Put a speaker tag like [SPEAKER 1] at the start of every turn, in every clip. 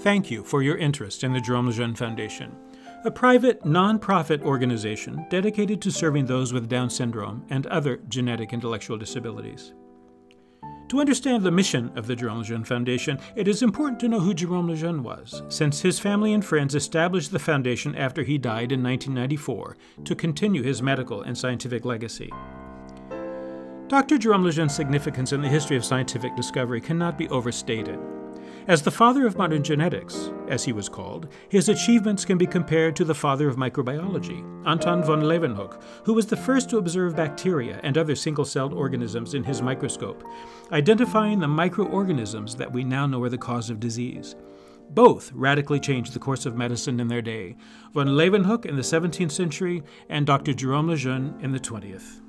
[SPEAKER 1] Thank you for your interest in the Jerome Lejeune Foundation, a private, non-profit organization dedicated to serving those with Down syndrome and other genetic intellectual disabilities. To understand the mission of the Jerome Lejeune Foundation, it is important to know who Jerome Lejeune was, since his family and friends established the foundation after he died in 1994 to continue his medical and scientific legacy. Dr. Jerome Lejeune's significance in the history of scientific discovery cannot be overstated. As the father of modern genetics, as he was called, his achievements can be compared to the father of microbiology, Anton von Leeuwenhoek, who was the first to observe bacteria and other single-celled organisms in his microscope, identifying the microorganisms that we now know are the cause of disease. Both radically changed the course of medicine in their day, von Leeuwenhoek in the 17th century and Dr. Jerome Lejeune in the 20th.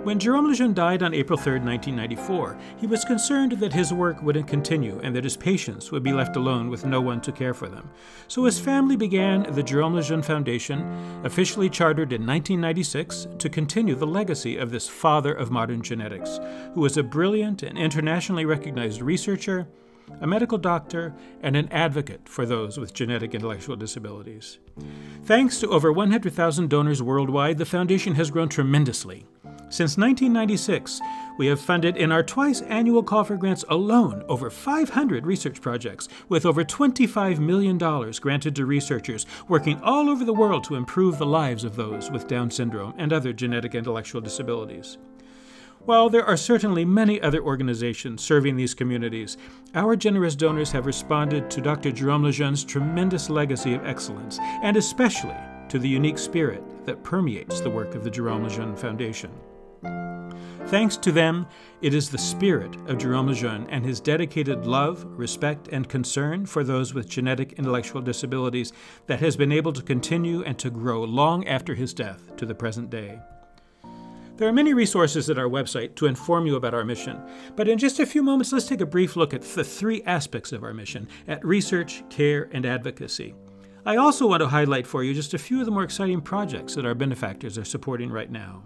[SPEAKER 1] When Jerome Lejeune died on April 3, 1994, he was concerned that his work wouldn't continue and that his patients would be left alone with no one to care for them. So his family began the Jerome Lejeune Foundation, officially chartered in 1996, to continue the legacy of this father of modern genetics, who was a brilliant and internationally recognized researcher, a medical doctor, and an advocate for those with genetic intellectual disabilities. Thanks to over 100,000 donors worldwide, the foundation has grown tremendously. Since 1996, we have funded in our twice-annual call for grants alone over 500 research projects, with over $25 million granted to researchers working all over the world to improve the lives of those with Down syndrome and other genetic intellectual disabilities. While there are certainly many other organizations serving these communities, our generous donors have responded to Dr. Jerome Lejeune's tremendous legacy of excellence, and especially to the unique spirit that permeates the work of the Jerome Lejeune Foundation. Thanks to them, it is the spirit of Jerome Lejeune and his dedicated love, respect, and concern for those with genetic intellectual disabilities that has been able to continue and to grow long after his death to the present day. There are many resources at our website to inform you about our mission, but in just a few moments, let's take a brief look at the three aspects of our mission: at research, care, and advocacy. I also want to highlight for you just a few of the more exciting projects that our benefactors are supporting right now.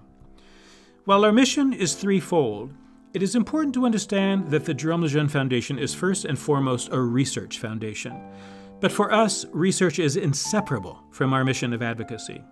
[SPEAKER 1] While our mission is threefold, it is important to understand that the Jerome Lejeune Foundation is first and foremost a research foundation. But for us, research is inseparable from our mission of advocacy.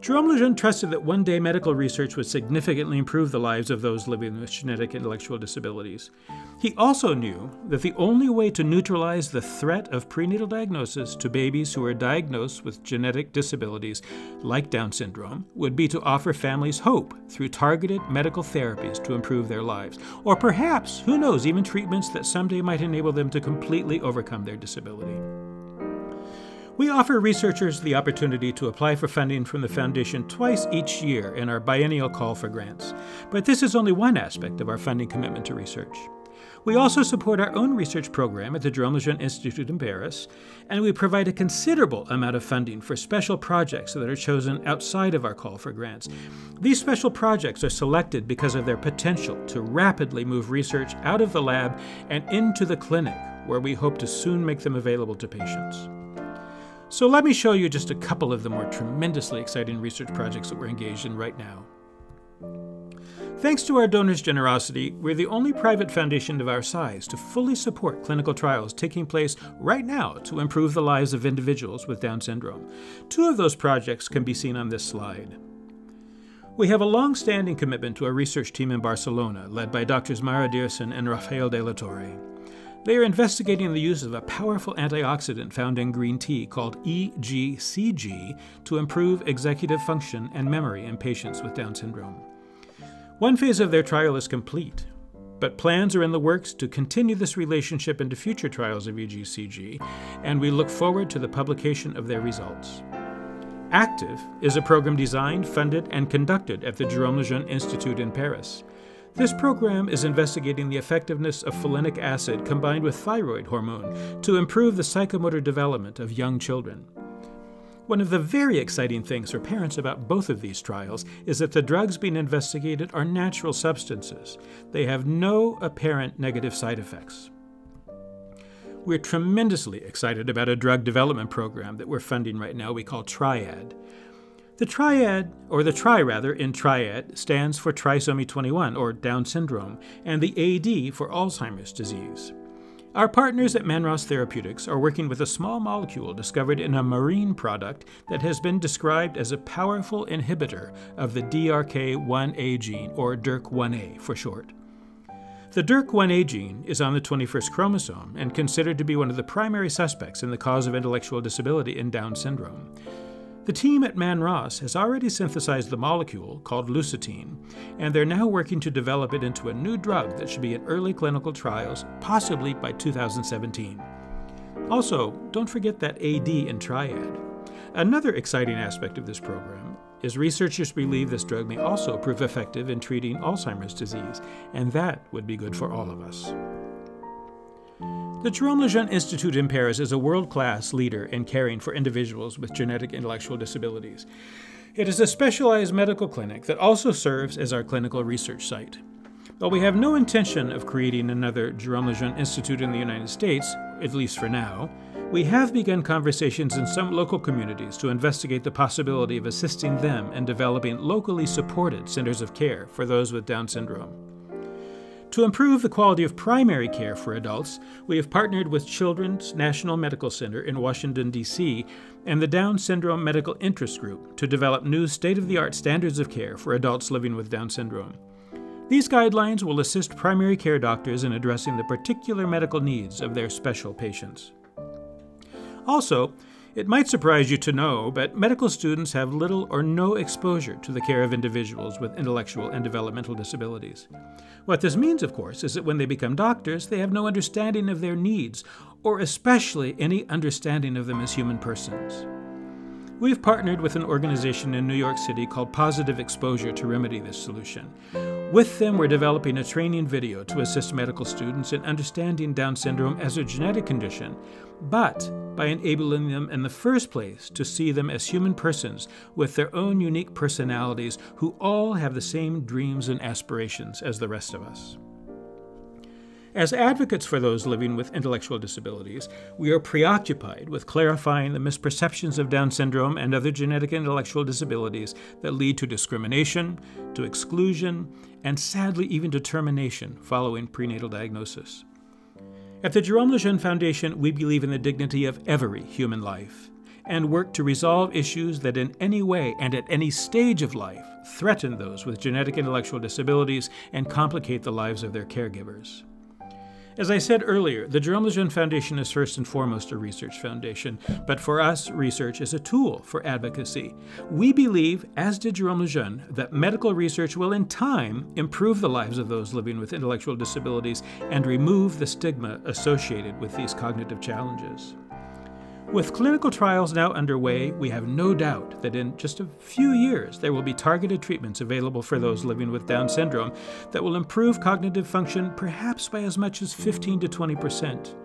[SPEAKER 1] Jerome Lejeune trusted that one day medical research would significantly improve the lives of those living with genetic intellectual disabilities. He also knew that the only way to neutralize the threat of prenatal diagnosis to babies who are diagnosed with genetic disabilities like Down syndrome would be to offer families hope through targeted medical therapies to improve their lives, or perhaps, who knows, even treatments that someday might enable them to completely overcome their disability. We offer researchers the opportunity to apply for funding from the Foundation twice each year in our biennial call for grants, but this is only one aspect of our funding commitment to research. We also support our own research program at the Jerome Lejeune Institute in Paris, and we provide a considerable amount of funding for special projects that are chosen outside of our call for grants. These special projects are selected because of their potential to rapidly move research out of the lab and into the clinic, where we hope to soon make them available to patients. So let me show you just a couple of the more tremendously exciting research projects that we're engaged in right now. Thanks to our donors' generosity, we're the only private foundation of our size to fully support clinical trials taking place right now to improve the lives of individuals with Down syndrome. Two of those projects can be seen on this slide. We have a long-standing commitment to a research team in Barcelona, led by Drs. Mara Dierson and Rafael de la Torre. They are investigating the use of a powerful antioxidant found in green tea called EGCG to improve executive function and memory in patients with Down syndrome. One phase of their trial is complete, but plans are in the works to continue this relationship into future trials of EGCG, and we look forward to the publication of their results. ACTIVE is a program designed, funded, and conducted at the Jerome Lejeune Institute in Paris. This program is investigating the effectiveness of folinic acid combined with thyroid hormone to improve the psychomotor development of young children. One of the very exciting things for parents about both of these trials is that the drugs being investigated are natural substances. They have no apparent negative side effects. We're tremendously excited about a drug development program that we're funding right now we call TRIAD. The triad, or the tri rather, in triad stands for trisomy 21, or Down syndrome, and the AD for Alzheimer's disease. Our partners at Manros Therapeutics are working with a small molecule discovered in a marine product that has been described as a powerful inhibitor of the DRK1A gene, or DRK1A for short. The DRK1A gene is on the 21st chromosome and considered to be one of the primary suspects in the cause of intellectual disability in Down syndrome. The team at Manros has already synthesized the molecule, called leucotine, and they're now working to develop it into a new drug that should be in early clinical trials, possibly by 2017. Also, don't forget that AD in triad. Another exciting aspect of this program is researchers believe this drug may also prove effective in treating Alzheimer's disease, and that would be good for all of us. The Jerome Lejeune Institute in Paris is a world-class leader in caring for individuals with genetic intellectual disabilities. It is a specialized medical clinic that also serves as our clinical research site. While we have no intention of creating another Jerome Lejeune Institute in the United States, at least for now, we have begun conversations in some local communities to investigate the possibility of assisting them in developing locally supported centers of care for those with Down syndrome. To improve the quality of primary care for adults, we have partnered with Children's National Medical Center in Washington, D.C., and the Down Syndrome Medical Interest Group to develop new state-of-the-art standards of care for adults living with Down syndrome. These guidelines will assist primary care doctors in addressing the particular medical needs of their special patients. Also, it might surprise you to know, but medical students have little or no exposure to the care of individuals with intellectual and developmental disabilities. What this means, of course, is that when they become doctors, they have no understanding of their needs, or especially any understanding of them as human persons. We've partnered with an organization in New York City called Positive Exposure to remedy this solution. With them, we're developing a training video to assist medical students in understanding Down syndrome as a genetic condition, but by enabling them in the first place to see them as human persons with their own unique personalities who all have the same dreams and aspirations as the rest of us. As advocates for those living with intellectual disabilities, we are preoccupied with clarifying the misperceptions of Down syndrome and other genetic intellectual disabilities that lead to discrimination, to exclusion, and sadly even to termination following prenatal diagnosis. At the Jerome Lejeune Foundation, we believe in the dignity of every human life and work to resolve issues that in any way and at any stage of life threaten those with genetic intellectual disabilities and complicate the lives of their caregivers. As I said earlier, the Jerome Lejeune Foundation is first and foremost a research foundation, but for us, research is a tool for advocacy. We believe, as did Jerome Lejeune, that medical research will in time improve the lives of those living with intellectual disabilities and remove the stigma associated with these cognitive challenges. With clinical trials now underway, we have no doubt that in just a few years there will be targeted treatments available for those living with Down syndrome that will improve cognitive function perhaps by as much as 15 to 20%.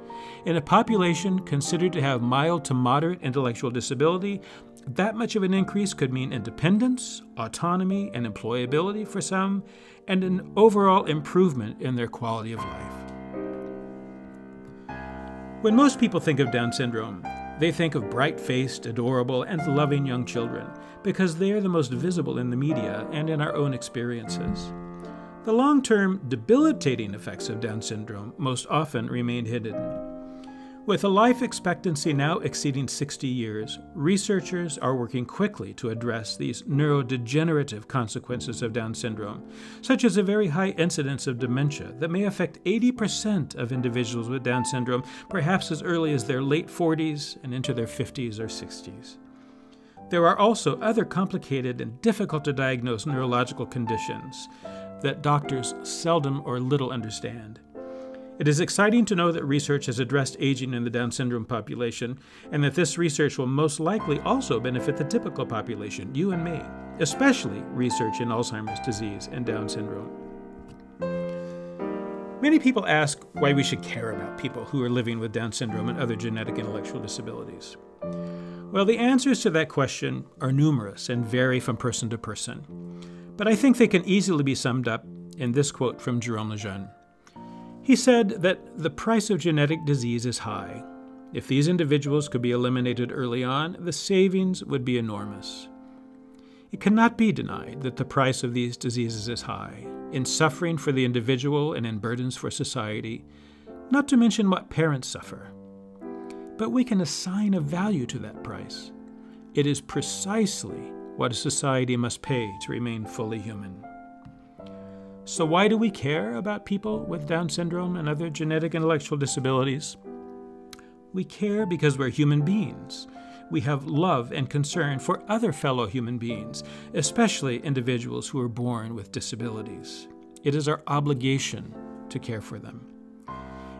[SPEAKER 1] In a population considered to have mild to moderate intellectual disability, that much of an increase could mean independence, autonomy, and employability for some, and an overall improvement in their quality of life. When most people think of Down syndrome, they think of bright-faced, adorable, and loving young children because they are the most visible in the media and in our own experiences. The long-term, debilitating effects of Down syndrome most often remain hidden. With a life expectancy now exceeding 60 years, researchers are working quickly to address these neurodegenerative consequences of Down syndrome, such as a very high incidence of dementia that may affect 80% of individuals with Down syndrome, perhaps as early as their late 40s and into their 50s or 60s. There are also other complicated and difficult to diagnose neurological conditions that doctors seldom or little understand. It is exciting to know that research has addressed aging in the Down syndrome population, and that this research will most likely also benefit the typical population, you and me, especially research in Alzheimer's disease and Down syndrome. Many people ask why we should care about people who are living with Down syndrome and other genetic intellectual disabilities. Well, the answers to that question are numerous and vary from person to person, but I think they can easily be summed up in this quote from Jerome Lejeune. He said that the price of genetic disease is high. If these individuals could be eliminated early on, the savings would be enormous. It cannot be denied that the price of these diseases is high, in suffering for the individual and in burdens for society. not to mention what parents suffer. But we can assign a value to that price. It is precisely what a society must pay to remain fully human. So why do we care about people with Down syndrome and other genetic intellectual disabilities? We care because we're human beings. We have love and concern for other fellow human beings, especially individuals who are born with disabilities. It is our obligation to care for them.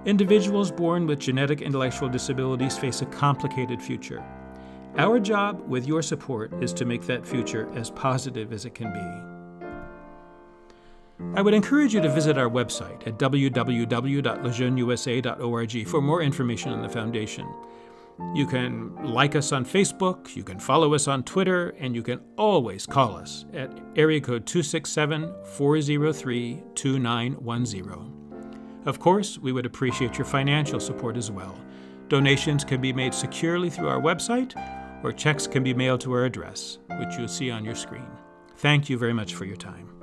[SPEAKER 1] Individuals born with genetic intellectual disabilities face a complicated future. Our job, with your support, is to make that future as positive as it can be. I would encourage you to visit our website at www.lejeuneusa.org for more information on the Foundation. You can like us on Facebook, you can follow us on Twitter, and you can always call us at area code 267-403-2910. Of course, we would appreciate your financial support as well. Donations can be made securely through our website, or checks can be mailed to our address, which you'll see on your screen. Thank you very much for your time.